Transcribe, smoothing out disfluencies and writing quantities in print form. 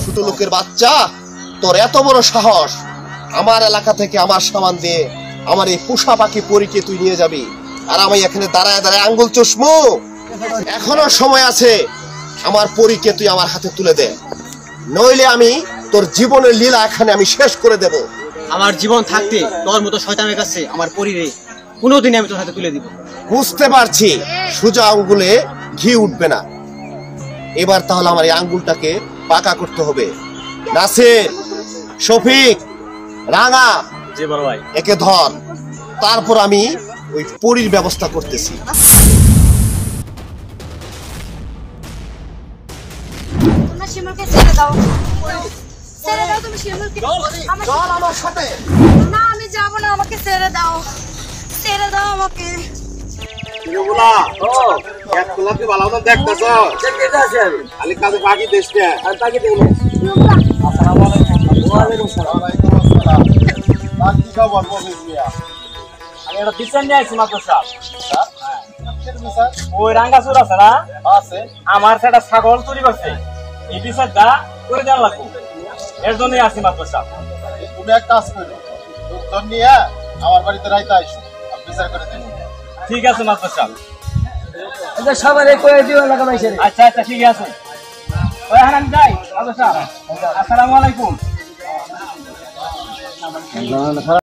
ছোট লোকের বাচ্চা, তোর এত বড় সাহস আমার এলাকা থেকে আমার সামান দিয়ে আমার এই পোষা পাখি পরীকে তুই নিয়ে যাবি, আর আমি এখানে দাঁড়ায় দাঁড়ায় আঙ্গুল চুষমু? এখনো সময় আছে, আমার পরীকে তুই আমার হাতে তুলে দে, নইলে আমি তোর জীবনের লীলা এখানে আমি শেষ করে দেব। আমার জীবন থাকতে তোর মতো শয়তানের কাছে আমার পরীরে কোনোদিন আমি তোর হাতে তুলে দিব। বুঝতে পারছি সোজা আঙ্গুলে ঘি উঠবে না, এবার তাহলে আমার এই আঙ্গুলটাকে পাকা করতে হবে। নাসির, শফিক, রাঙা, জি বড় ভাই, একে ধর, তারপর আমি ওই পরীর ব্যবস্থা করতেছি। শিমুলকে ছেড়ে দাও, ছেড়ে দাও তুমি শিমুলকে। চল আমার সাথে। না আমি যাব না, আমাকে ছেড়ে দাও, ছেড়ে দাও আমাকে। কিরবুলা ও এক কোলাতে বালাও দেখতাছ দেখতে আছেন খালি কাজে বাকি দেশটা আর বাকি দেই না। আসসালামু আলাইকুম। ওয়া আলাইকুম আসসালাম। ওয়ালাইকুম আসসালাম। বাকি খবর বলিস মিয়া? আমি একটা বিচার নিয়ে আইছি মাত্র সাহেব। স্যার স্যার ওই রাঙ্গাচুর আছে না, আছে আমার সেটা ছাগল চুরি করছে, এই বিচারটা করে দেওয়া লাগবে, এর জন্যই আছি মাত্র সাহেব। তুমি এক কাজ করো, লোকজন নিয়ে আমার বাড়িতে রাইতে আইসো, আমি বিচার করে দেব। ঠিক আছে মাত্র সাহেব। এটা সবাই কয়ে দিও লাগা ভাই। আচ্ছা আচ্ছা ঠিক আছে, ওই এখন আমি যাই মাত্র সাহেব। আসসালামু আলাইকুম।